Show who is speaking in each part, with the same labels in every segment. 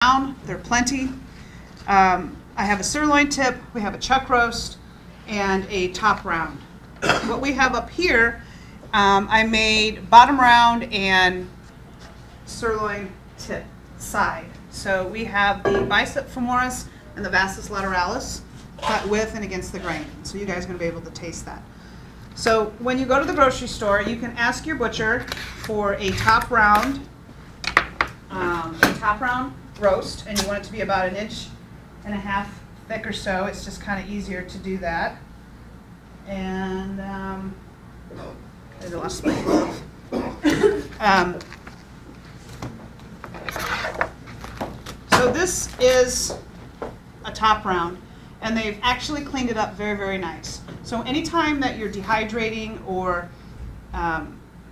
Speaker 1: There are plenty. I have a sirloin tip, we have a chuck roast, and a top round. What we have up here, I made bottom round and sirloin tip side. So we have the bicep femoris and the vastus lateralis cut with and against the grain. So you guys are going to be able to taste that. So when you go to the grocery store, you can ask your butcher for a top round roast, and you want it to be about 1.5 inches thick or so. It's just kind of easier to do that. And I lost my glove. So this is a top round, and they've actually cleaned it up very, very nice. So anytime that you're dehydrating or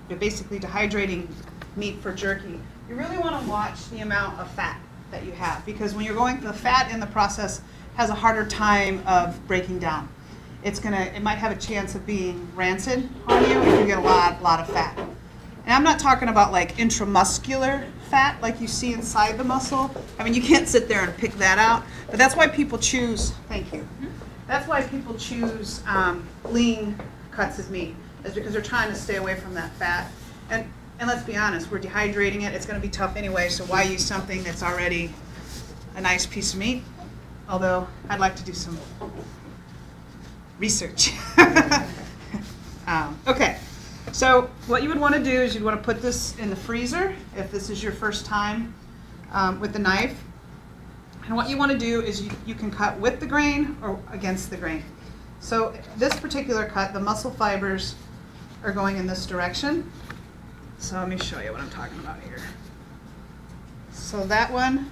Speaker 1: you're basically dehydrating meat for jerky, you really want to watch the amount of fat that you have, because when you're going, the fat in the process has a harder time of breaking down. It might have a chance of being rancid on you if you get a lot of fat. And I'm not talking about like intramuscular fat like you see inside the muscle. I mean, you can't sit there and pick that out, but that's why people choose, thank you. That's why people choose lean cuts of meat, is because they're trying to stay away from that fat. And let's be honest, we're dehydrating it. It's going to be tough anyway, so why use something that's already a nice piece of meat? Although I'd like to do some research. Okay, so what you would want to do is you'd want to put this in the freezer if this is your first time with the knife. And what you want to do is you can cut with the grain or against the grain. So this particular cut, the muscle fibers are going in this direction. So let me show you what I'm talking about here. So that one,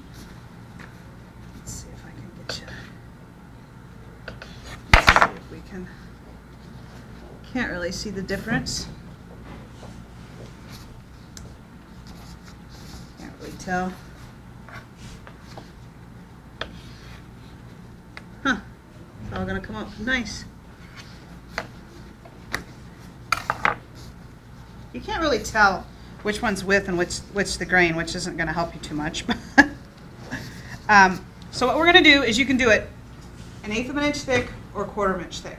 Speaker 1: let's see if I can get you. Let's see if we can. Can't really see the difference. Can't really tell. Huh, it's all gonna come up nice. You can't really tell which one's with and which the grain, which isn't going to help you too much. So what we're going to do is you can do it 1/8 of an inch thick or 1/4 of an inch thick.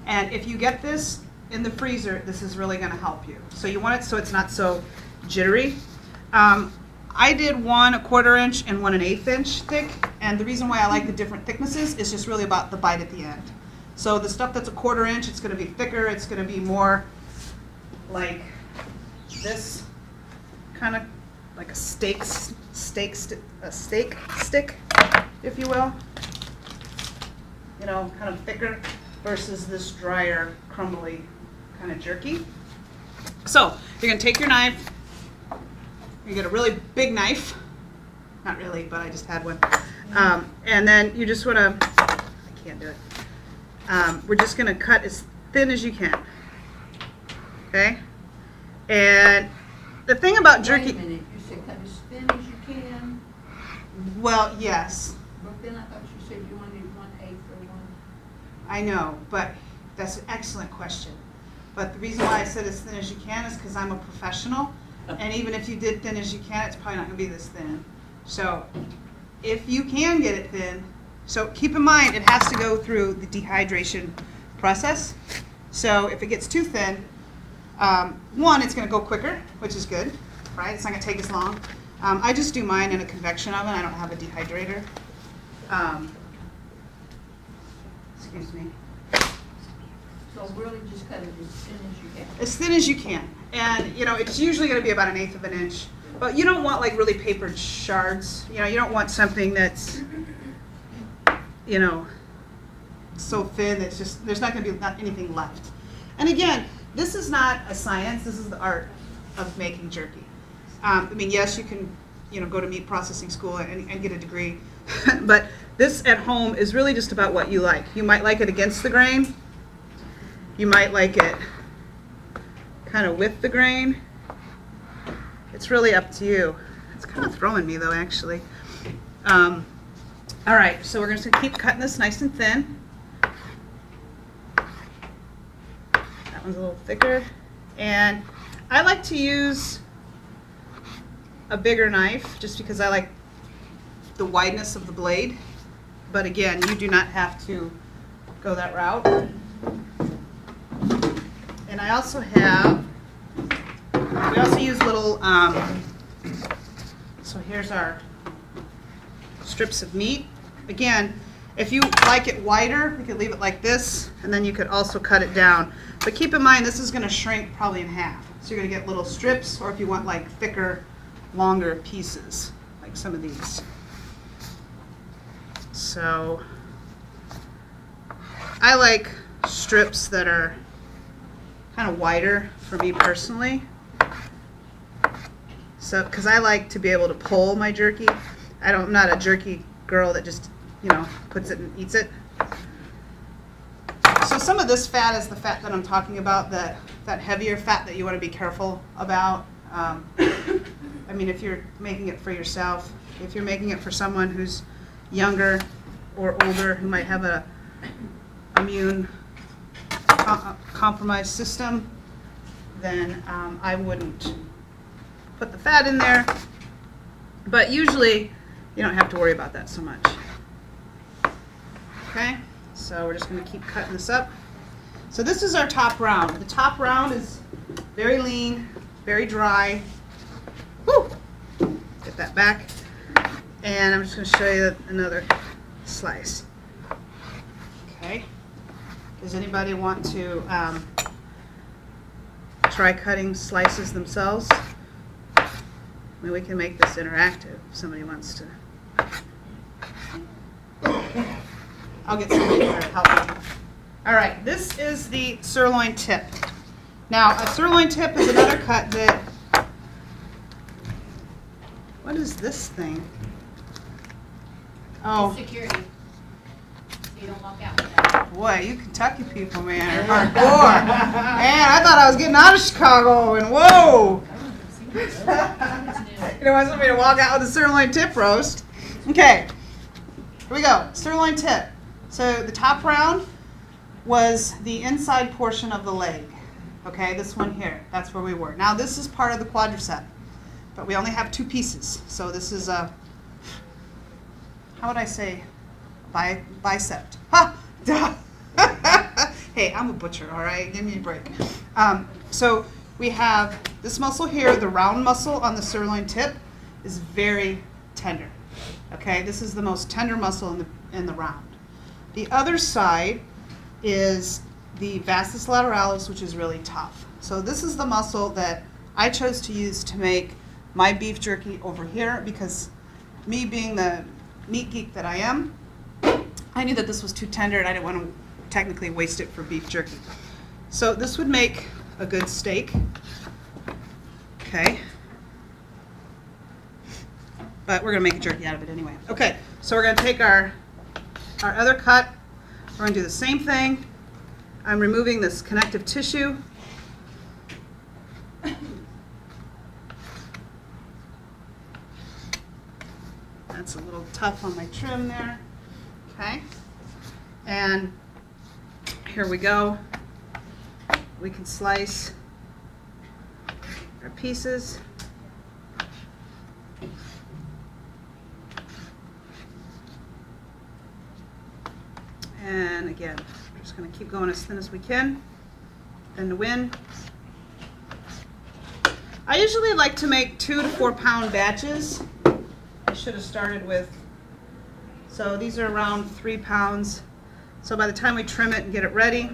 Speaker 1: And if you get this in the freezer, this is really going to help you. So you want it so it's not so jittery. I did one 1/4 inch and one 1/8 inch thick. And the reason why I like the different thicknesses is just really about the bite at the end. So the stuff that's 1/4 inch, it's going to be thicker. It's going to be more like this, kind of like a steak stick, if you will. You know, kind of thicker versus this drier, crumbly kind of jerky. So you're going to take your knife. You get a really big knife. Not really, but I just had one. And then you just want to, I can't do it. We're just going to cut as thin as you can. Okay? And the thing about jerky.
Speaker 2: Wait a minute, you said cut as thin as you can.
Speaker 1: Well, yes.
Speaker 2: But then I thought you said you wanted 1/8 or 1.
Speaker 1: I know, but that's an excellent question. But the reason why I said as thin as you can is because I'm a professional. And even if you did thin as you can, it's probably not going to be this thin. So if you can get it thin, so keep in mind it has to go through the dehydration process. So if it gets too thin, one, it's going to go quicker, which is good, right? It's not going to take as long. I just do mine in a convection oven. I don't have a dehydrator. Excuse me.
Speaker 2: So really just cut it as thin as you can.
Speaker 1: As thin as you can. And, you know, it's usually going to be about 1/8 of an inch. But you don't want, like, really papered shards. You know, you don't want something that's, you know, so thin that it's just, there's not going to be anything left. And again, this is not a science. This is the art of making jerky. I mean, yes, you can, you know, go to meat processing school and get a degree, but this at home is really just about what you like. You might like it against the grain. You might like it kind of with the grain. It's really up to you. It's kind of throwing me though, actually. All right, so we're going to keep cutting this nice and thin. That one's a little thicker. And I like to use a bigger knife just because I like the wideness of the blade, but again, you do not have to go that route. And I also have, we also use little, so here's our strips of meat. Again, if you like it wider, you could leave it like this, and then you could also cut it down. But keep in mind, this is going to shrink probably in half. So you're going to get little strips, or if you want like thicker, longer pieces, like some of these. So I like strips that are kind of wider for me personally. So, because I like to be able to pull my jerky. I'm not a jerky girl that just, you know, puts it and eats it. So some of this fat is the fat that I'm talking about, that heavier fat that you want to be careful about. I mean, if you're making it for yourself, if you're making it for someone who's younger or older who might have a immune compromised system, then I wouldn't put the fat in there. But usually you don't have to worry about that so much. Okay, so we're just going to keep cutting this up. So this is our top round. The top round is very lean, very dry. Woo! Get that back. And I'm just going to show you another slice. Okay. Does anybody want to try cutting slices themselves? I mean, we can make this interactive if somebody wants to. I'll get somebody here to help me. All right, this is the sirloin tip. Now, a sirloin tip is another cut that, what is this thing? Oh.
Speaker 3: Security. So you don't walk out with that.
Speaker 1: Boy, you Kentucky people, man, are hardcore. Man, I thought I was getting out of Chicago, and whoa. You don't want somebody to walk out with a sirloin tip roast. Okay, here we go, sirloin tip. So the top round was the inside portion of the leg. Okay, this one here, that's where we were. Now this is part of the quadricep, but we only have two pieces. So this is a, how would I say, bicep. Ha! Duh. Hey, I'm a butcher, all right? Give me a break. So we have this muscle here, the round muscle on the sirloin tip is very tender. Okay, this is the most tender muscle in the round. The other side is the vastus lateralis, which is really tough. So this is the muscle that I chose to use to make my beef jerky over here, because me being the meat geek that I am, I knew that this was too tender and I didn't want to technically waste it for beef jerky. So this would make a good steak. Okay. But we're going to make a jerky out of it anyway. Okay, so we're going to take our other cut. We're going to do the same thing. I'm removing this connective tissue. That's a little tough on my trim there. Okay, and here we go. We can slice our pieces. And again, we're just going to keep going as thin as we can. Then the wind. I usually like to make 2 to 4 pound batches. I should have started with, so these are around 3 pounds. So by the time we trim it and get it ready,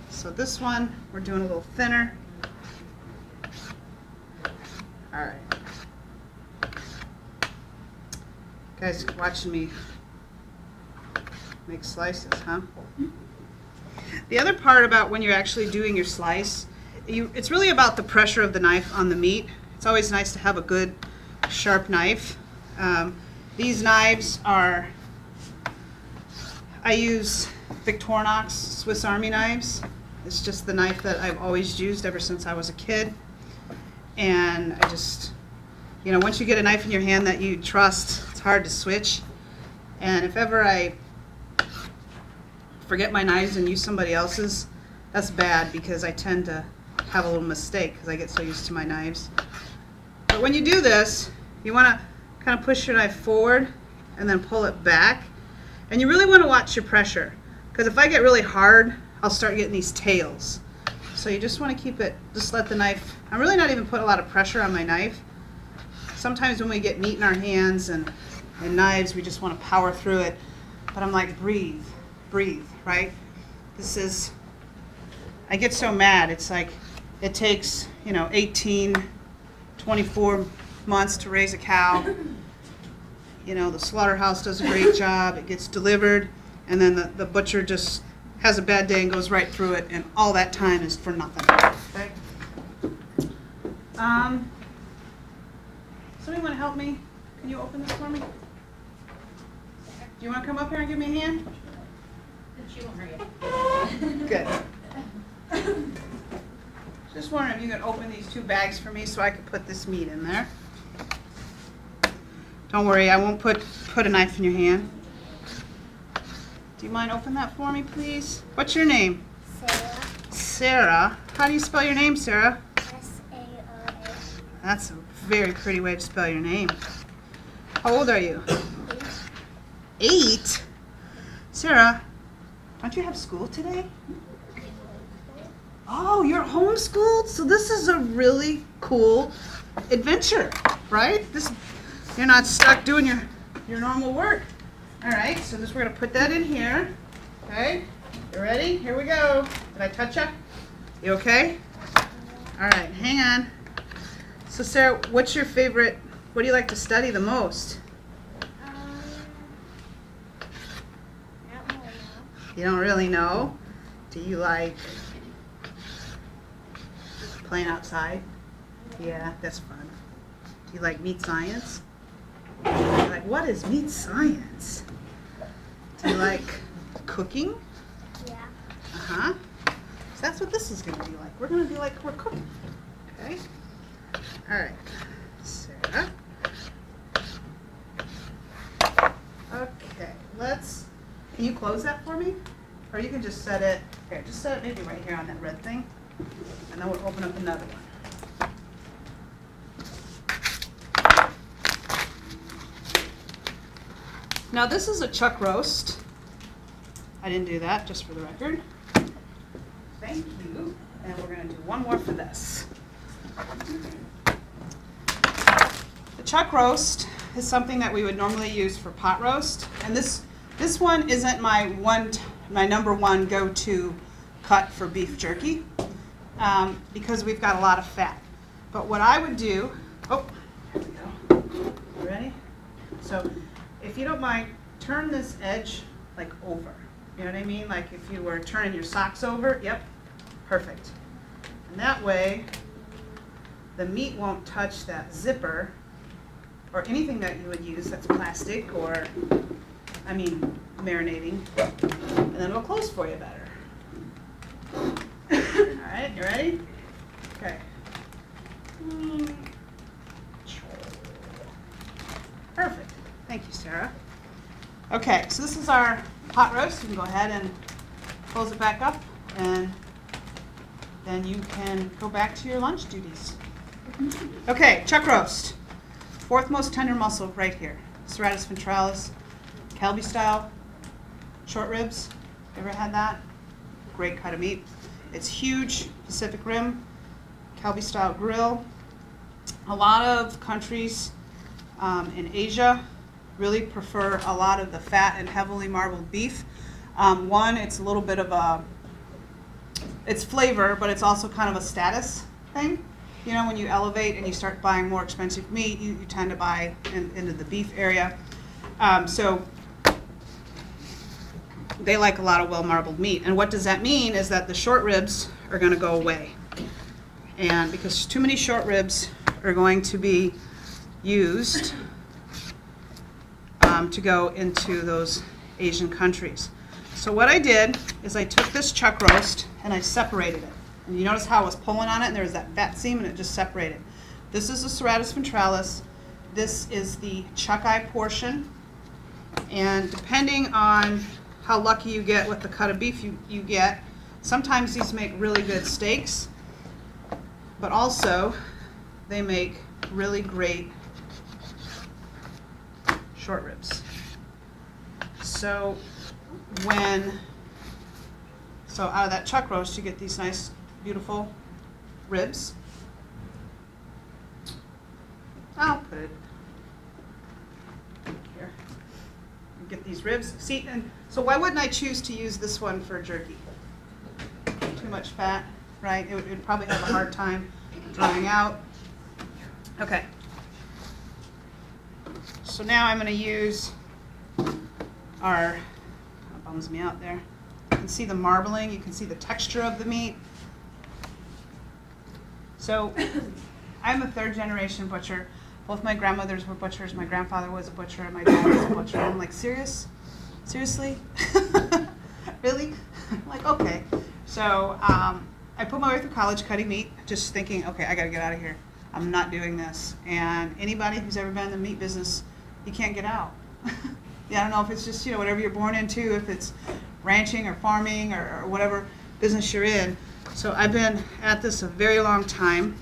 Speaker 1: so this one we're doing a little thinner. All right, guys, watching me make slices, huh? The other part about when you're actually doing your slice, it's really about the pressure of the knife on the meat. It's always nice to have a good sharp knife. These knives are, I use Victorinox Swiss Army knives. It's just the knife that I've always used ever since I was a kid. And I just, you know, once you get a knife in your hand that you trust, it's hard to switch. And if ever I forget my knives and use somebody else's, that's bad, because I tend to have a little mistake because I get so used to my knives. But when you do this, you want to kind of push your knife forward and then pull it back. And you really want to watch your pressure, because if I get really hard, I'll start getting these tails. So you just want to keep it, just let the knife, I'm really not even putting a lot of pressure on my knife. Sometimes when we get meat in our hands and knives, we just want to power through it. But I'm like, breathe, right? This is, I get so mad. It's like, it takes, 18, 24 months to raise a cow. The slaughterhouse does a great job. It gets delivered, and then the butcher just has a bad day and goes right through it, and all that time is for nothing. Okay? Somebody want to help me? Can you open this for me? Do you want to come up here and give me a hand?
Speaker 3: She won't hurry you.
Speaker 1: Good. Just wondering if you could open these 2 bags for me so I could put this meat in there. Don't worry, I won't put a knife in your hand. Do you mind opening that for me, please? What's your name?
Speaker 4: Sarah.
Speaker 1: Sarah. How do you spell your name, Sarah?
Speaker 4: S-A-R-A.
Speaker 1: That's a very pretty way to spell your name. How old are you? 8? Sarah, don't you have school today? Oh, you're homeschooled? So this is a really cool adventure, right? You're not stuck doing your normal work. All right, so we're going to put that in here. Okay, you ready? Here we go. Did I touch you? You okay? All right, hang on. So Sarah, what's your favorite, what do you like to study the most?
Speaker 4: Not really know.
Speaker 1: You don't really know? Do you like playing outside? Yeah, that's fun. Do you like meat science? You're like, what is meat science? Do you like cooking?
Speaker 4: Yeah.
Speaker 1: Uh-huh. So that's what this is going to be like. We're going to be like we're cooking. Okay? All right. Sarah. Okay, can you close that for me? Or you can just set it, here, just set it maybe right here on that red thing. And then we'll open up another one. Now this is a chuck roast. I didn't do that, just for the record. Thank you. And we're going to do one more for this. The chuck roast is something that we would normally use for pot roast. And this one isn't my number one go-to cut for beef jerky because we've got a lot of fat. But what I would do, oh, here we go. You ready? So if you don't mind, turn this edge like over. You know what I mean? Like if you were turning your socks over. Yep, perfect. And that way, the meat won't touch that zipper or anything that you would use that's plastic or, marinating. And then it'll close for you better. All right, you ready? Okay. Perfect. Thank you, Sarah. Okay, so this is our pot roast. You can go ahead and close it back up, and then you can go back to your lunch duties. Okay, chuck roast. 4th most tender muscle right here. Serratus ventralis, Calvi style, short ribs. You ever had that? Great cut of meat. It's huge, Pacific Rim, Calvi style grill. A lot of countries in Asia really prefer a lot of the fat and heavily marbled beef. One, it's a little bit of it's flavor, but it's also kind of a status thing. You know, when you elevate and you start buying more expensive meat, you tend to buy into the beef area. So they like a lot of well-marbled meat. And what does that mean is that the short ribs are going to go away. And because too many short ribs are going to be used to go into those Asian countries. So what I did is I took this chuck roast and I separated it. And you notice how I was pulling on it and there was that fat seam and it just separated. This is the serratus ventralis. This is the chuck eye portion. And depending on how lucky you get with the cut of beef you get, sometimes these make really good steaks, but also they make really great short ribs. So out of that chuck roast, you get these nice, beautiful ribs. I'll put it here. You get these ribs. See, and so why wouldn't I choose to use this one for jerky? Too much fat, right? It would probably have a hard time drying out. Okay. So now I'm going to use that bums me out there. You can see the marbling, you can see the texture of the meat. So I'm a third generation butcher. Both my grandmothers were butchers, my grandfather was a butcher, and my dad was a butcher. I'm like, seriously? Really? I'm like, okay. So I put my way through college cutting meat, just thinking, okay, I gotta get out of here. I'm not doing this. And anybody who's ever been in the meat business, you can't get out. Yeah, I don't know if it's just, whatever you're born into, if it's ranching or farming or whatever business you're in. So I've been at this a very long time.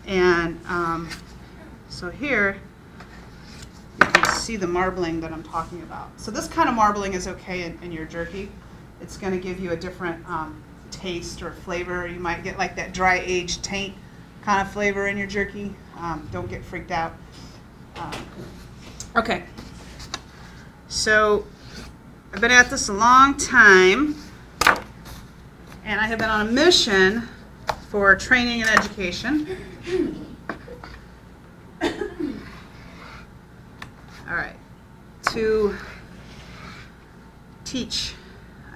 Speaker 1: And so here, you can see the marbling that I'm talking about. So this kind of marbling is okay in your jerky. It's going to give you a different taste or flavor. You might get like that dry aged taint kind of flavor in your jerky. Don't get freaked out. Okay. So I've been at this a long time, and I have been on a mission for training and education. All right, to teach.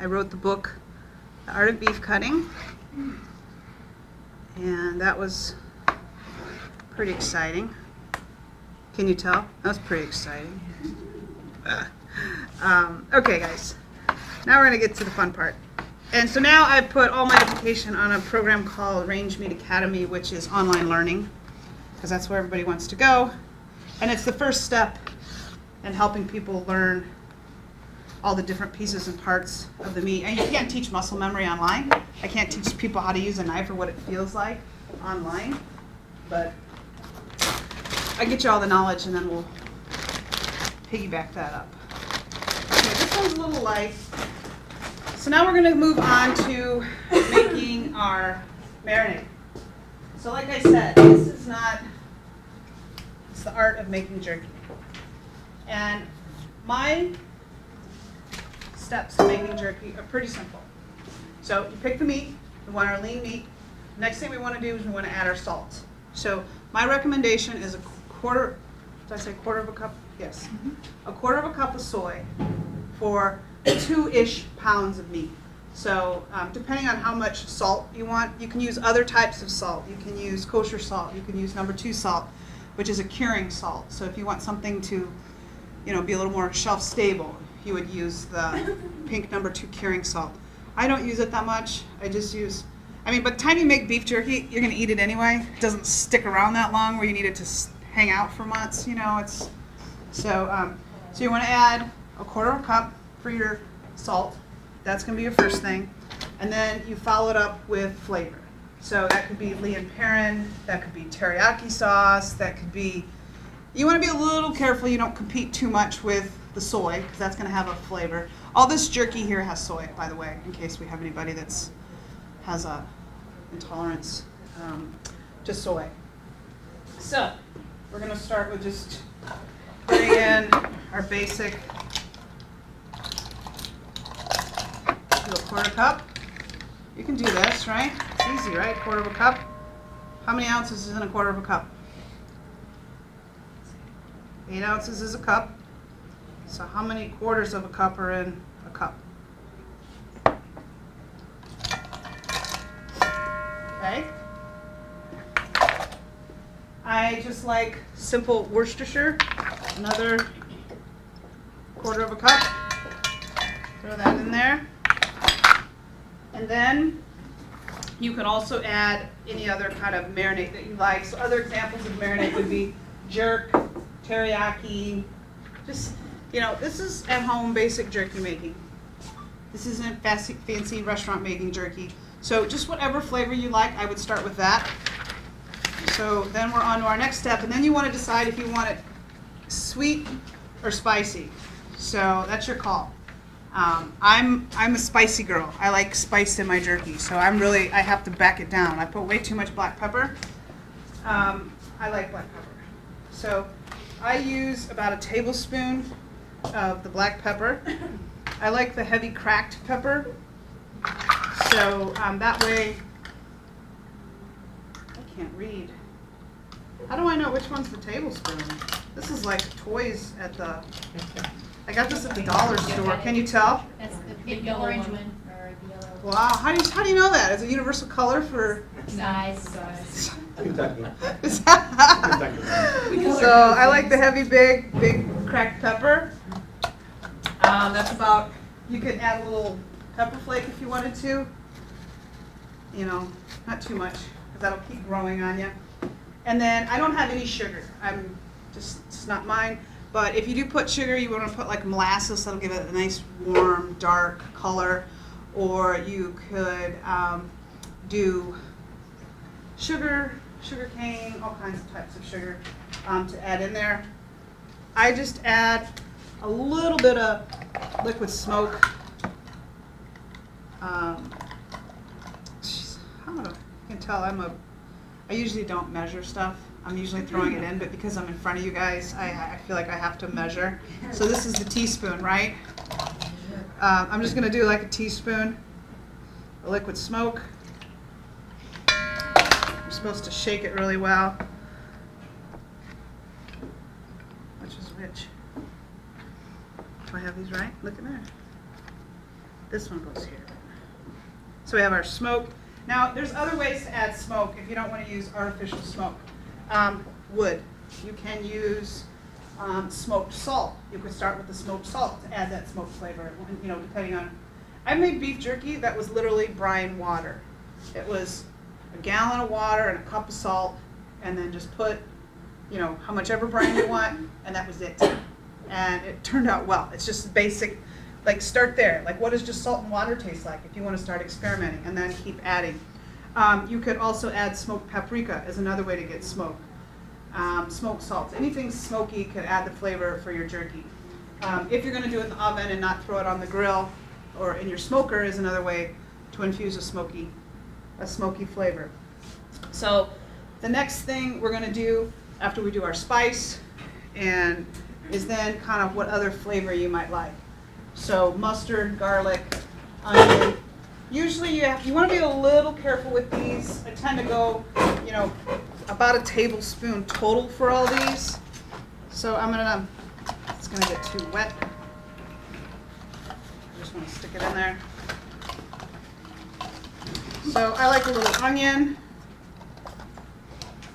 Speaker 1: I wrote the book, The Art of Beef Cutting, and that was pretty exciting. Can you tell? That was pretty exciting. Okay, guys, now we're going to get to the fun part. And so now I've put all my education on a program called Range Meat Academy, which is online learning, because that's where everybody wants to go. And it's the first step in helping people learn all the different pieces and parts of the meat. And you can't teach muscle memory online. I can't teach people how to use a knife or what it feels like online. But I get you all the knowledge, and then we'll piggyback that up. Okay, this one's a little light. So now we're going to move on to making our marinade. So like I said, it's the art of making jerky. And my steps to making jerky are pretty simple. So you pick the meat, we want our lean meat. Next thing we want to do is we want to add our salt. So my recommendation is a quarter of a cup? Yes. A quarter of a cup of soy for 2-ish pounds of meat. So depending on how much salt you want, you can use other types of salt. You can use kosher salt. You can use number 2 salt, which is a curing salt. So if you want something to, be a little more shelf stable, you would use the pink number 2 curing salt. I don't use it that much. I just use, by the time you make beef jerky, you're going to eat it anyway. It doesn't stick around that long where you need it to hang out for months. So you want to add a quarter of a cup for your salt. That's going to be your first thing. And then you follow it up with flavor. So that could be Lea and Perrin, that could be teriyaki sauce, that could be, you want to be a little careful you don't compete too much with the soy, because that's going to have a flavor. All this jerky here has soy, by the way, in case we have anybody has a intolerance to soy. So we're going to start with just putting in our basic, do a quarter cup. You can do this, right? It's easy, right? Quarter of a cup. How many ounces is in a quarter of a cup? 8 ounces is a cup. So how many quarters of a cup are in a cup? Okay. I just like simple Worcestershire. Another quarter of a cup. Throw that in there. And then you can also add any other kind of marinade that you like. So other examples of marinade would be jerk, teriyaki. Just, this is at home basic jerky making. This isn't fancy restaurant making jerky. So just whatever flavor you like, I would start with that. So then we're on to our next step, and then you want to decide if you want it sweet or spicy. So that's your call. I'm a spicy girl. I like spice in my jerky, so I have to back it down. I put way too much black pepper. I like black pepper. So I use about a tablespoon of the black pepper. I like the heavy cracked pepper. So that way, I can't read. How do I know which one's the tablespoon? This is like toys at the, I got this at the dollar store. Can you tell?
Speaker 3: That's the big orange one, or the yellow.
Speaker 1: Wow, how do you know that? Is it universal color for?
Speaker 3: Size.
Speaker 5: Kentucky.
Speaker 1: So I like the heavy, big cracked pepper. That's about, you could add a little pepper flake if you wanted to. You know, not too much, because that'll keep growing on you. And then I don't have any sugar. It's not mine. But if you do put sugar, you want to put like molasses, that'll give it a nice warm, dark color. Or you could do sugar cane, all kinds of types of sugar to add in there. I just add a little bit of liquid smoke. You can tell I usually don't measure stuff. I'm usually throwing it in, but because I'm in front of you guys, I feel like I have to measure. So this is the teaspoon, right? I'm just gonna do like a teaspoon of liquid smoke. You're supposed to shake it really well. Which is which? Do I have these right? Look in there. This one goes here. So we have our smoke. Now, there's other ways to add smoke if you don't want to use artificial smoke. Wood. You can use smoked salt. You could start with the smoked salt to add that smoked flavor, you know, depending on. I made beef jerky that was literally brine water. It was a gallon of water and a cup of salt, and then just put, you know, how much ever brine you want, and that was it. And it turned out well. It's just basic. Like, start there. Like, what does just salt and water taste like if you want to start experimenting, and then keep adding. You could also add smoked paprika as another way to get smoke. Smoked salt. Anything smoky could add the flavor for your jerky. If you're going to do it in the oven and not throw it on the grill or in your smoker is another way to infuse a smoky flavor. So the next thing we're going to do after we do our spice and is then kind of what other flavor you might like. So mustard, garlic, onion. Usually you want to be a little careful with these. I tend to go, you know, about a tablespoon total for all these. So it's gonna get too wet. I just want to stick it in there. So I like a little onion.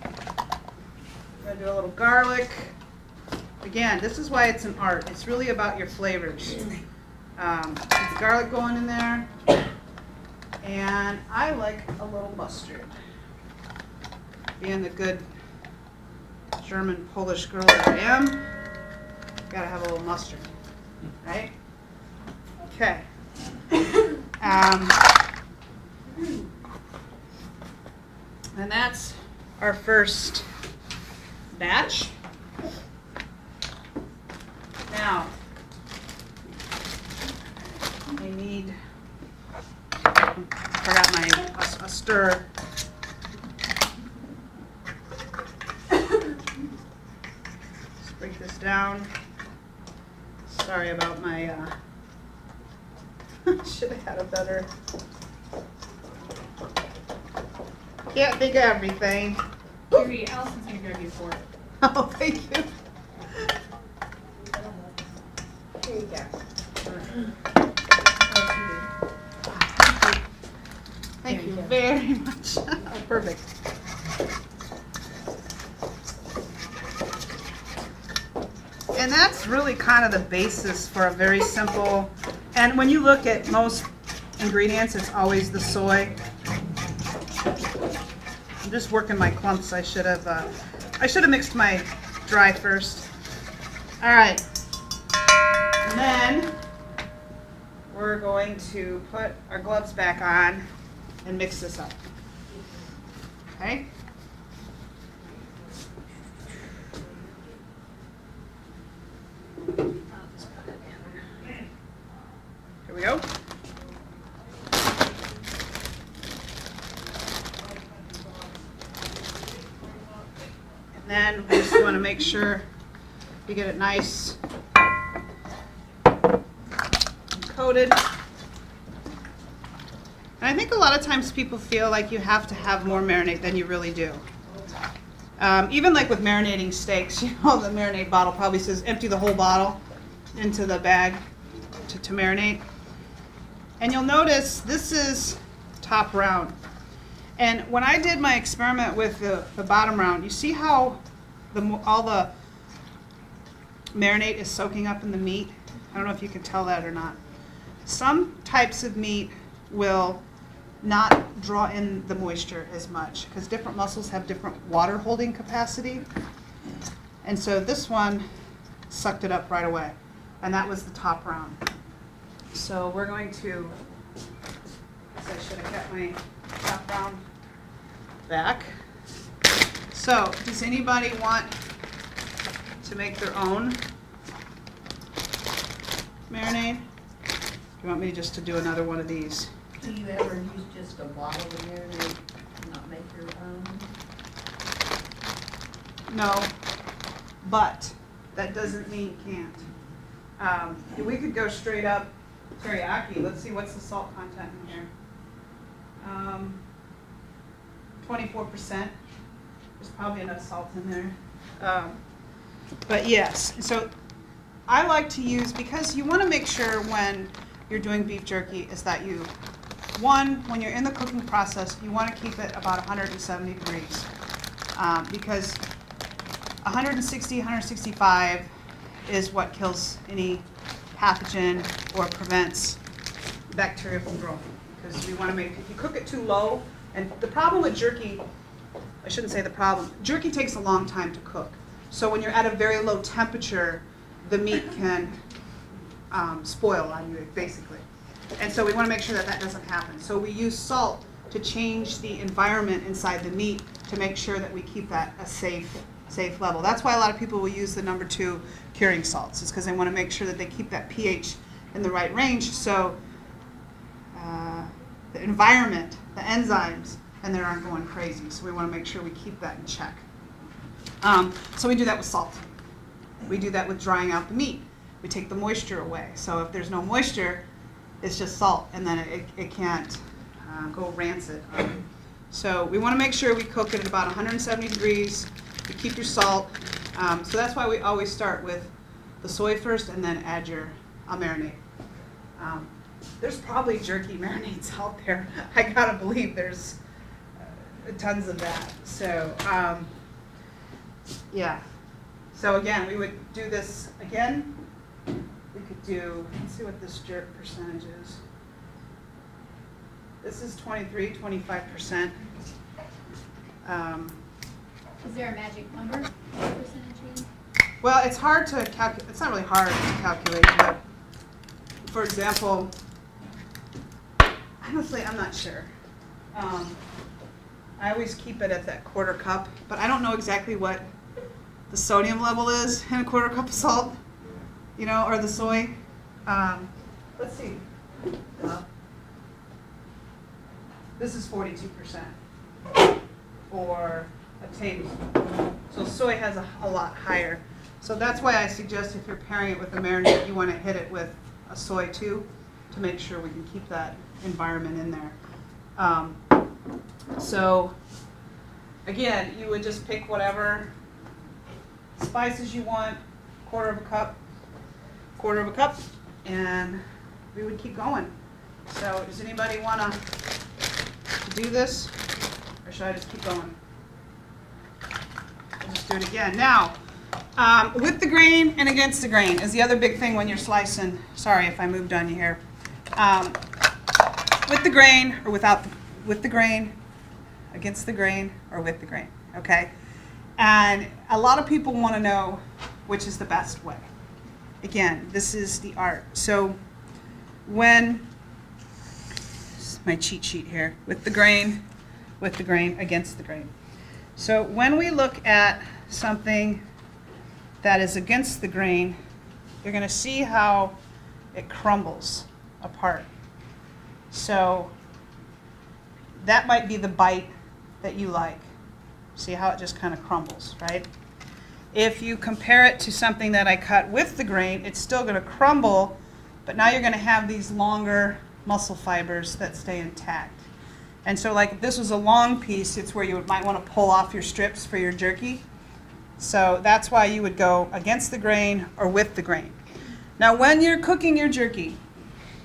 Speaker 1: I'm gonna do a little garlic. Again, this is why it's an art. It's really about your flavors. Get the garlic going in there. And I like a little mustard. Being the good German, Polish girl that I am, gotta have a little mustard, right? Okay. And that's our first batch. Now, I need, forgot a stir. Just break this down. Sorry about my, should have had a better, can't think of everything.
Speaker 3: Jerry, Allison's gonna grab you for it.
Speaker 1: Oh, thank you. Here you go. Thank you very much. Oh, perfect. And that's really kind of the basis for a very simple, and when you look at most ingredients, it's always the soy. I'm just working my clumps. I should have mixed my dry first. All right. And then we're going to put our gloves back on and mix this up. Okay? go. And then we just want to make sure you get it nice and coated. And I think a lot of times people feel like you have to have more marinade than you really do. Even like with marinating steaks, you know, the marinade bottle probably says empty the whole bottle into the bag to marinate. And you'll notice this is top round. And when I did my experiment with the bottom round, you see how all the marinade is soaking up in the meat? I don't know if you can tell that or not. Some types of meat will not draw in the moisture as much because different muscles have different water holding capacity. And so this one sucked it up right away. And that was the top round. So we're going to, I should have kept my top round back. So does anybody want to make their own marinade? Do you want me just to do another one of these?
Speaker 2: Do you ever use just a bottle of marinade and not make your own?
Speaker 1: No, but that doesn't mean you can't. We could go straight up teriyaki. Let's see, what's the salt content in here? 24%. There's probably enough salt in there. But yes, so I like to use, because you want to make sure when you're doing beef jerky is that you, when you're in the cooking process, you want to keep it about 170 degrees. Because 160, 165 is what kills any pathogen or prevents bacteria from growing. Because we want to make, if you cook it too low, and the problem with jerky, I shouldn't say the problem, jerky takes a long time to cook. So when you're at a very low temperature, the meat can spoil on you, basically. And so we want to make sure that that doesn't happen. So we use salt to change the environment inside the meat to make sure that we keep that a safe level. That's why a lot of people will use the #2 curing salts, is because they want to make sure that they keep that pH in the right range, so the environment, the enzymes, and they aren't going crazy. So we want to make sure we keep that in check. So we do that with salt. We do that with drying out the meat. We take the moisture away. So if there's no moisture, it's just salt, and then it can't go rancid. So we want to make sure we cook it at about 170 degrees. You keep your salt. So that's why we always start with the soy first and then add your marinade. There's probably jerky marinades out there. I gotta believe there's tons of that. So yeah. So again, we would do this again. We could do, let's see what this jerk percentage is. This is 25%.
Speaker 3: Is there a magic number percentage?
Speaker 1: Well, it's hard to calculate. It's not really hard to calculate, but for example, honestly, I'm not sure. I always keep it at that 1/4 cup, but I don't know exactly what the sodium level is in a 1/4 cup of salt, you know, or the soy. Let's see. This is 42% for a tablespoon. So soy has a lot higher. So that's why I suggest if you're pairing it with a marinade, you want to hit it with a soy too, to make sure we can keep that environment in there. So again, you would just pick whatever spices you want, 1/4 cup, 1/4 cup, and we would keep going. So does anybody want to do this, or should I just keep going? I'll just do it again. Now, with the grain and against the grain is the other big thing when you're slicing. Sorry if I moved on you here. With the grain or without, with the grain, against the grain, or with the grain, okay? And a lot of people want to know which is the best way. Again, this is the art. So when, this is my cheat sheet here, with the grain, against the grain. So when we look at something that is against the grain, you're going to see how it crumbles, apart. So that might be the bite that you like. See how it just kind of crumbles, right? If you compare it to something that I cut with the grain, it's still going to crumble, but now you're going to have these longer muscle fibers that stay intact. And so like if this was a long piece, it's where you might want to pull off your strips for your jerky. So that's why you would go against the grain or with the grain. Now when you're cooking your jerky,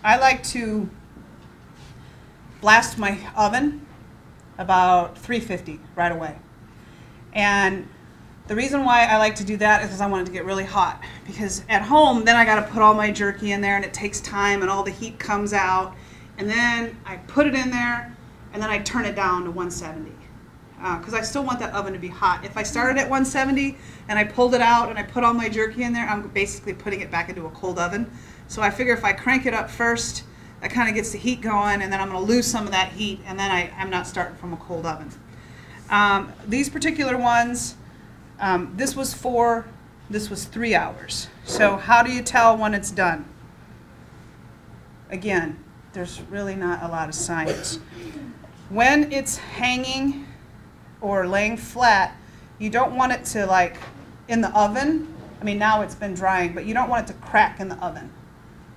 Speaker 1: I like to blast my oven about 350 right away. And the reason why I like to do that is because I want it to get really hot. Because at home, then I got to put all my jerky in there, and it takes time, and all the heat comes out. And then I put it in there, and then I turn it down to 170. Because I still want that oven to be hot. If I started at 170 and I pulled it out and I put all my jerky in there, I'm basically putting it back into a cold oven. So I figure if I crank it up first, that kind of gets the heat going, and then I'm going to lose some of that heat, and then I'm not starting from a cold oven. These particular ones, this was 3 hours. So how do you tell when it's done? Again, there's really not a lot of science. When it's hanging or laying flat, you don't want it to, like, in the oven. I mean, now it's been drying, but you don't want it to crack in the oven,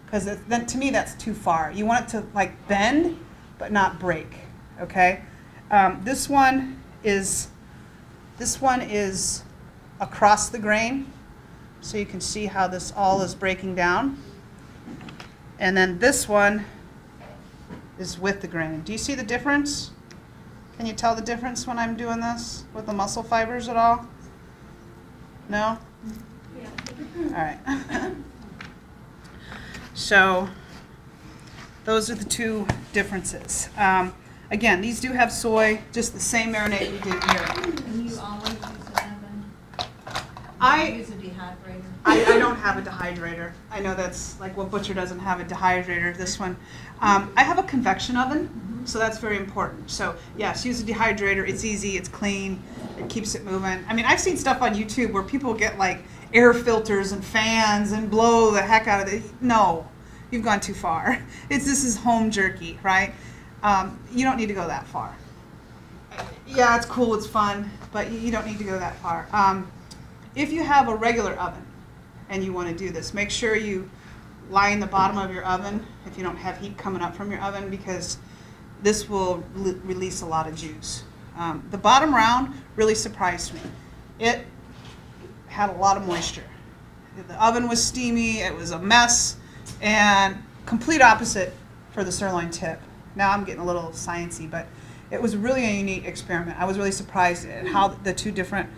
Speaker 1: because then to me that's too far. You want it to like bend but not break. Okay, this one is across the grain, so you can see how this all is breaking down. And then this one is with the grain. Do you see the difference? Can you tell the difference when I'm doing this with the muscle fibers at all? No? Yeah. All right. So those are the two differences. Again, these do have soy, just the same marinade we did here.
Speaker 2: And you always use an oven?
Speaker 1: I
Speaker 2: use a dehydrator?
Speaker 1: I don't have a dehydrator. I know that's like what Butcher doesn't have a dehydrator, this one. I have a convection oven, so that's very important. So yes, use a dehydrator. It's easy, it's clean, it keeps it moving. I mean, I've seen stuff on YouTube where people get like air filters and fans and blow the heck out of it. No, you've gone too far. This is home jerky, right? You don't need to go that far. Yeah, it's cool, it's fun, but you don't need to go that far. If you have a regular oven and you want to do this, make sure you line the bottom of your oven if you don't have heat coming up from your oven, because this will release a lot of juice. The bottom round really surprised me. It had a lot of moisture. The oven was steamy, it was a mess, and complete opposite for the sirloin tip. Now I'm getting a little sciencey, but it was really a unique experiment. I was really surprised at how the two different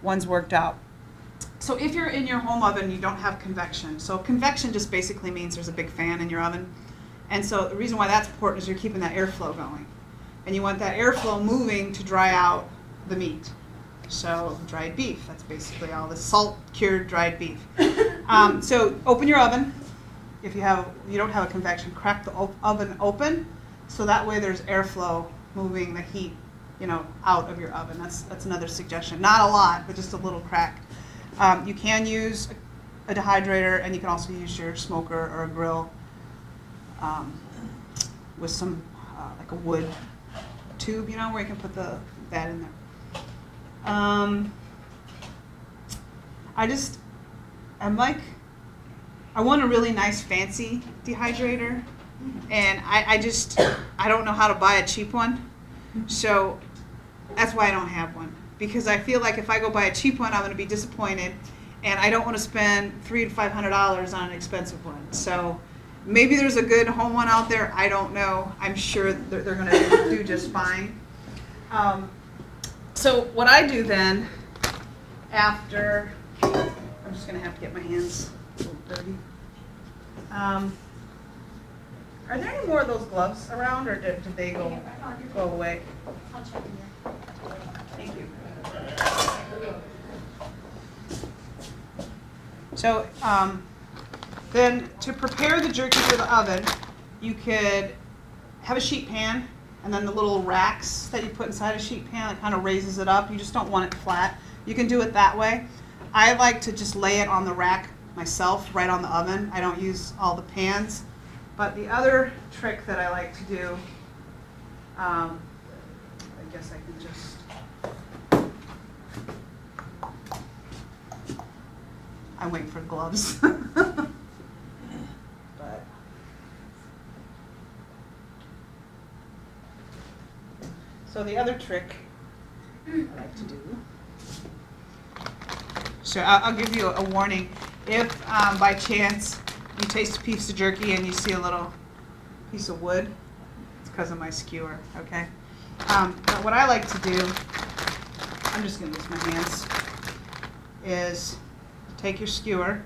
Speaker 1: ones worked out. So if you're in your home oven, you don't have convection. So convection just basically means there's a big fan in your oven. And so the reason why that's important is you're keeping that airflow going. And you want that airflow moving to dry out the meat. So dried beef, that's basically all the salt cured dried beef. So open your oven. If you don't have a convection, crack the oven open, so that way there's airflow moving the heat, out of your oven. That's another suggestion. Not a lot, but just a little crack. You can use a dehydrator, and you can also use your smoker or a grill with some like a wood tube, where you can put that in there. I want a really nice fancy dehydrator, and I don't know how to buy a cheap one, so that's why I don't have one, because I feel like if I go buy a cheap one, I'm going to be disappointed, and I don't want to spend $300 to $500 on an expensive one. So maybe there's a good home one out there. I don't know. I'm sure they're going to do just fine. So what I do then, after, I'm just going to have to get my hands a little dirty. Are there any more of those gloves around, or did they go away?
Speaker 3: I'll check in there.
Speaker 1: Thank you. So then to prepare the jerky for the oven, you could have a sheet pan, and then the little racks that you put inside a sheet pan that kind of raises it up. You just don't want it flat. You can do it that way. I like to just lay it on the rack myself, right on the oven. I don't use all the pans. But the other trick that I like to do, I guess I can just, I'm waiting for gloves. But, so the other trick I like to do, so I'll give you a warning. If by chance you taste a piece of jerky and you see a little piece of wood, it's because of my skewer, okay? But what I like to do, I'm just going to use my hands, is take your skewer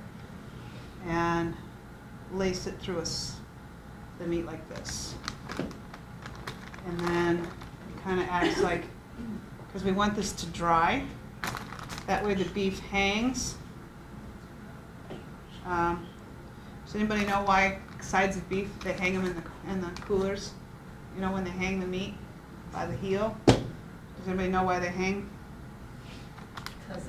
Speaker 1: and lace it through the meat like this. And then it kind of acts like, because we want this to dry, that way the beef hangs. Does anybody know why sides of beef, they hang them in the coolers? You know, when they hang the meat by the heel? Does anybody know why they hang?
Speaker 2: Because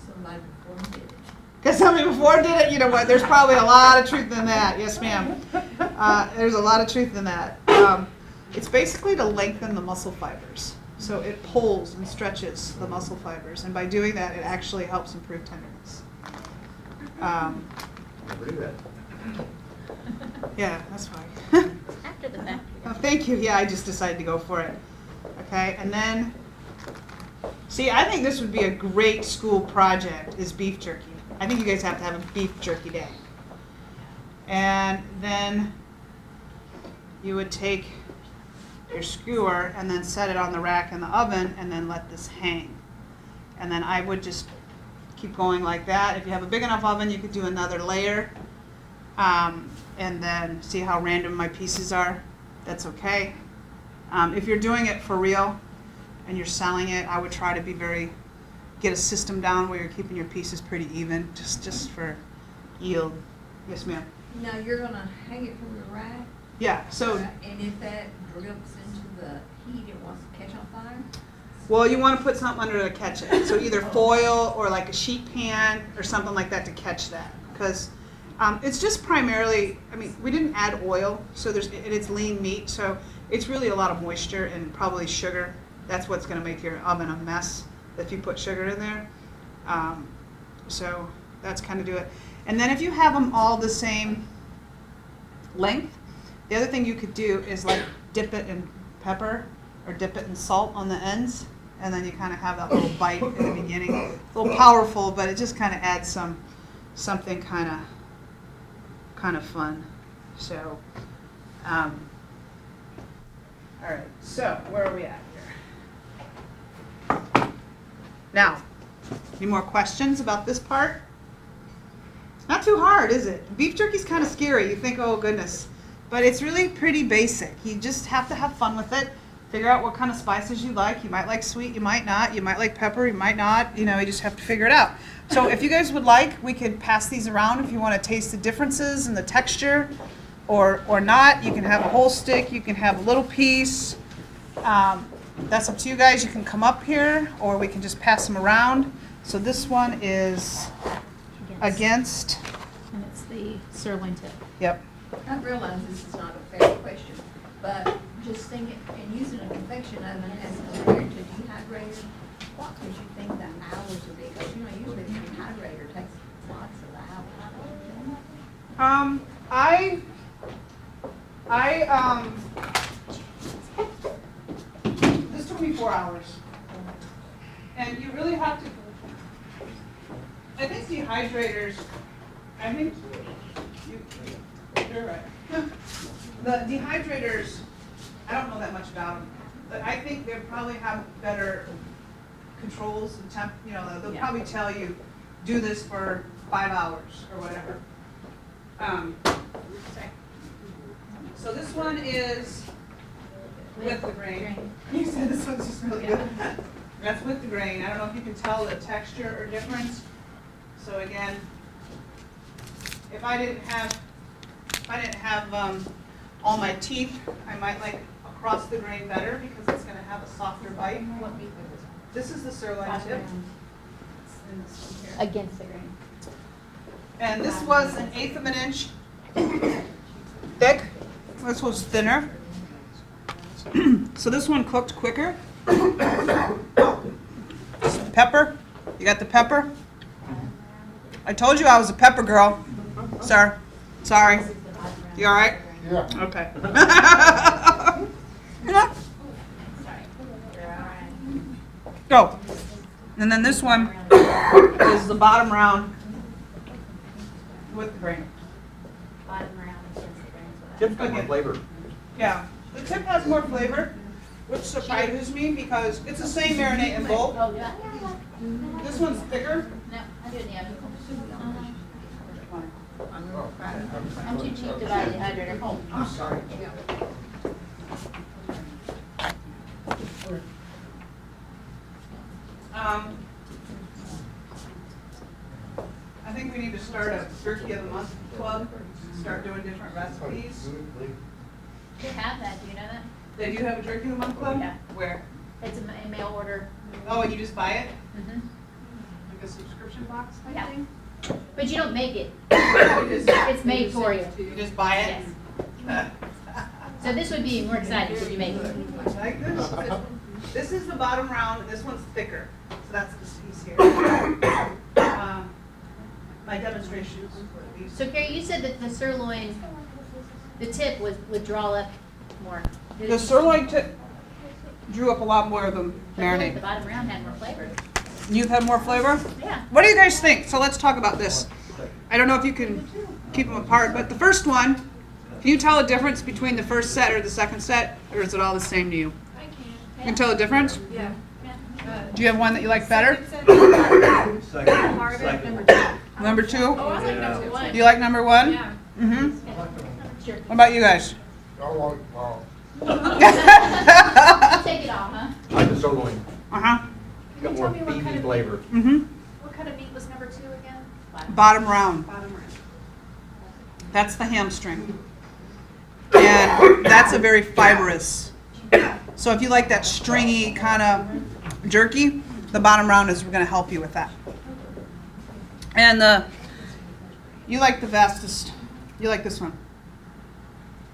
Speaker 2: somebody before did it.
Speaker 1: Because somebody before did it? You know what, there's probably a lot of truth in that. Yes, ma'am. There's a lot of truth in that. It's basically to lengthen the muscle fibers. So it pulls and stretches the muscle fibers. And by doing that, it actually helps improve tenderness.
Speaker 5: Never knew that.
Speaker 1: Yeah, that's why.
Speaker 3: After the fact.
Speaker 1: Oh, thank you. Yeah, I just decided to go for it. Okay, and then, see, I think this would be a great school project, is beef jerky. I think you guys have to have a beef jerky day. And then you would take your skewer and then set it on the rack in the oven and then let this hang. And then I would just keep going like that. If you have a big enough oven, you could do another layer. And then see how random my pieces are. That's okay. If you're doing it for real and you're selling it, I would try to be get a system down where you're keeping your pieces pretty even, just for yield. Yes, ma'am.
Speaker 2: Now, you're gonna hang it from the rack?
Speaker 1: Yeah, so,
Speaker 2: And if that drips into the heat, it wants to catch on fire?
Speaker 1: well, you want to put something under to catch it. So either foil or like a sheet pan or something like that to catch that. Because it's just primarily, I mean, we didn't add oil, so it's lean meat, so it's really a lot of moisture and probably sugar. That's what's going to make your oven a mess if you put sugar in there. So that's kind of do it. And then if you have them all the same length, the other thing you could do is like dip it in pepper or dip it in salt on the ends, and then you kind of have that little bite in the beginning. It's a little powerful, but it just kind of adds something kind of fun. So, all right. So where are we at here? Now, any more questions about this part? It's not too hard, is it? Beef jerky's kind of scary. You think, oh goodness. But it's really pretty basic. You just have to have fun with it. Figure out what kind of spices you like. You might like sweet, you might not. You might like pepper, you might not. You know, you just have to figure it out. So if you guys would like, we could pass these around if you want to taste the differences in the texture or not. You can have a whole stick, you can have a little piece. That's up to you guys. You can come up here or we can just pass them around. So this one is against.
Speaker 3: And it's the sirloin tip.
Speaker 1: Yep.
Speaker 2: I realize this is not a fair question, but just thinking, and using a convection oven as compared to dehydrator, what would you think the hours would be? Because, you know, usually the dehydrator takes lots of hours.
Speaker 1: This took me 4 hours. And you really have to, I think dehydrators, you're right. The dehydrators, I don't know that much about them, but I think they probably have better controls and temp, you know, they'll probably tell you, do this for 5 hours or whatever. So this one is with the grain. You said this one's just really good. That's with the grain. I don't know if you can tell the texture or difference. So again, if I didn't have all my teeth, I might like across the grain better because it's going to have a softer bite.
Speaker 3: What beef is this one?
Speaker 1: This is the sirloin tip.
Speaker 3: And this one here. Against the grain.
Speaker 1: And this was 1/8 of an inch thick. This was thinner. So this one cooked quicker. Pepper. You got the pepper? I told you I was a pepper girl. Sir. Sorry. You all right?
Speaker 5: Yeah.
Speaker 1: Okay. Yeah. Go. And then this one is the bottom round with the grain.
Speaker 3: Bottom round against the grains with that.
Speaker 6: Tip's got more flavor.
Speaker 1: Yeah. The tip has more flavor, which surprises me because it's the same marinade in both.
Speaker 3: Oh, yeah.
Speaker 1: This one's thicker.
Speaker 3: No, I do it in the oven. I'm too cheap to buy the dehydrator.
Speaker 1: I'm sorry. I think we need to start a Jerky of the Month club, start doing different recipes.
Speaker 3: They have that, do you know that?
Speaker 1: They do have a Jerky of the Month club?
Speaker 3: Yeah.
Speaker 1: Where?
Speaker 3: It's a mail order.
Speaker 1: Oh, and you just buy it?
Speaker 3: Mm-hmm.
Speaker 1: Like a subscription box type
Speaker 3: Yeah.
Speaker 1: thing?
Speaker 3: But you don't make it.
Speaker 1: You
Speaker 3: It's made for you.
Speaker 1: just buy it?
Speaker 3: Yes. So this would be more exciting if you make it.
Speaker 1: Like this? This is the bottom round, this one's thicker. So that's this piece here. My demonstration is for these.
Speaker 3: So Kari, you said that the sirloin, the tip would draw up more.
Speaker 1: The sirloin tip drew up a lot more of the
Speaker 3: I feel like the
Speaker 1: marinade.
Speaker 3: bottom round had more flavor.
Speaker 1: You've had more flavor?
Speaker 3: Yeah.
Speaker 1: What do you guys think? So let's talk about this. I don't know if you can keep them apart, but the first one, can you tell a difference between the first set or the second set, or is it all the same to you?
Speaker 7: I can.
Speaker 1: You can tell a difference?
Speaker 7: Yeah.
Speaker 1: Do you have one that you like better?
Speaker 7: Harder, number 2.
Speaker 1: Number two?
Speaker 7: Oh, I like number 1.
Speaker 1: You like number one?
Speaker 7: Yeah.
Speaker 1: Mm-hmm.
Speaker 3: Sure.
Speaker 1: What about you guys?
Speaker 5: I like all.
Speaker 3: Take it all, huh?
Speaker 6: I like the sirloin.
Speaker 1: Uh-huh.
Speaker 7: Can
Speaker 6: Got
Speaker 7: you
Speaker 6: more
Speaker 7: tell me what kind
Speaker 6: beefy
Speaker 7: of
Speaker 6: flavor.
Speaker 1: Mm-hmm.
Speaker 7: what kind of meat was number 2 again?
Speaker 1: Bottom round.
Speaker 7: Bottom round.
Speaker 1: That's the hamstring. And that's a very fibrous. So if you like that stringy kind of jerky, the bottom round is going to help you with that. And you like the fastest. You like this one.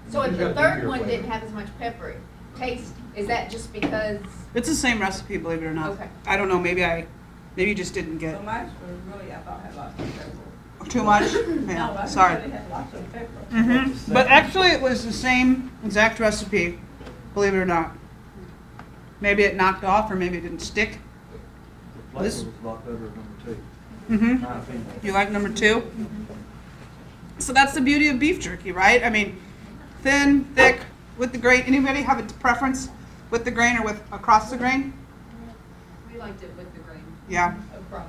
Speaker 2: So if
Speaker 6: It's
Speaker 2: the
Speaker 6: got
Speaker 2: third
Speaker 6: beefier
Speaker 2: one
Speaker 6: flavor.
Speaker 2: didn't have as much pepper taste, is that just because?
Speaker 1: It's the same recipe, believe it or not.
Speaker 2: Okay.
Speaker 1: I don't know. Maybe you just didn't get
Speaker 8: So mine was really, I thought had lots of pepper.
Speaker 1: too much.
Speaker 8: No,
Speaker 1: Yeah.
Speaker 8: I
Speaker 1: Sorry.
Speaker 8: thought it had lots of pepper.
Speaker 1: Mm-hmm. But actually, it was the same exact recipe, believe it or not. Maybe it knocked off, or maybe it didn't stick.
Speaker 9: The
Speaker 1: This-
Speaker 9: flavor was a lot better than number 2,
Speaker 1: Mm-hmm.
Speaker 9: in my opinion.
Speaker 1: You like number 2? So that's the beauty of beef jerky, right? I mean, thin, thick, with the grain. Anybody have a preference with the grain or with across the grain?
Speaker 2: We liked it with the grain
Speaker 1: Yeah,
Speaker 2: across.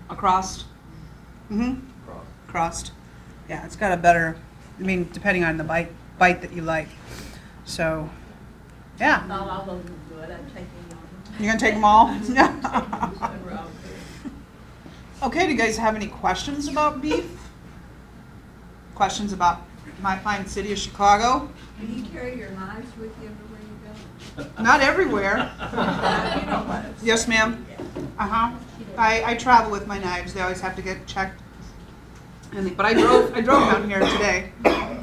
Speaker 1: across. Mm-hmm. Crossed. Yeah, it's got a better. I mean, depending on the bite that you like. So, yeah.
Speaker 8: No, all those were good, I'm taking them.
Speaker 1: You're gonna take them all?
Speaker 8: They were all good.
Speaker 1: Okay, do you guys have any questions about beef? Questions about my fine city of Chicago?
Speaker 8: Do you carry your knives with you everywhere you go?
Speaker 1: Not everywhere.
Speaker 8: You know what?
Speaker 1: Yes, ma'am. Uh-huh. I travel with my knives. They always have to get checked. But I drove down here today,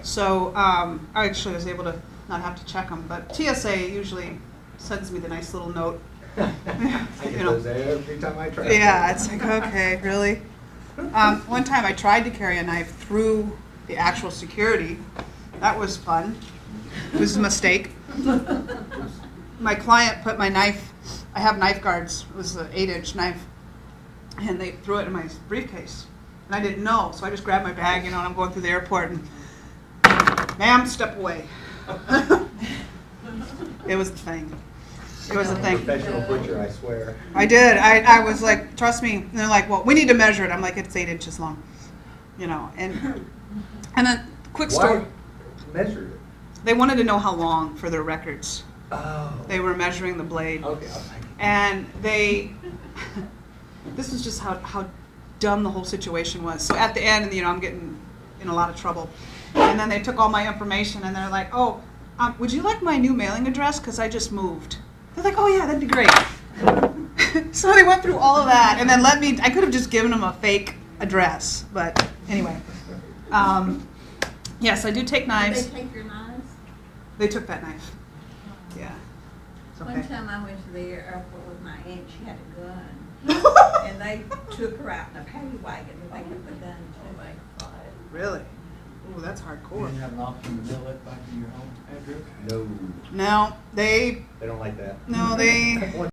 Speaker 1: so I actually was able to not have to check them. But TSA usually sends me the nice little note.
Speaker 6: I get those every time I try.
Speaker 1: Yeah, it's like, okay, really? One time I tried to carry a knife through the actual security. That was fun. It was a mistake. My client put my knife, I have knife guards, it was an 8-inch knife, and they threw it in my briefcase. And I didn't know, so I just grabbed my bag, and I'm going through the airport, and ma'am, step away. It was the thing. It was a thing.
Speaker 6: Professional butcher, I swear.
Speaker 1: I did. I was like, trust me. And they're like, well, we need to measure it. I'm like, it's 8 inches long, And then, quick story.
Speaker 6: Why measure it?
Speaker 1: They wanted to know how long for their records.
Speaker 6: Oh.
Speaker 1: They were measuring the blade,
Speaker 6: Okay, I was like,
Speaker 1: and this is just how dumb the whole situation was. So at the end, I'm getting in a lot of trouble. And then they took all my information, and they're like, oh, would you like my new mailing address? Because I just moved. They're like, oh yeah, that'd be great. So they went through all of that, and then I could have just given them a fake address. But anyway, yes, I do take
Speaker 8: Did
Speaker 1: knives.
Speaker 8: they take your knives?
Speaker 1: They took that knife. Yeah. It's
Speaker 2: One
Speaker 1: okay.
Speaker 2: time I went to the airport with my aunt, she had a gun, and they took her out in a paddy wagon, and they took the gun too.
Speaker 1: Really? Ooh, that's
Speaker 9: You
Speaker 1: hardcore.
Speaker 9: didn't have an option to mail that back to your home address?
Speaker 6: No,
Speaker 1: No, they
Speaker 6: they don't like that.
Speaker 1: no they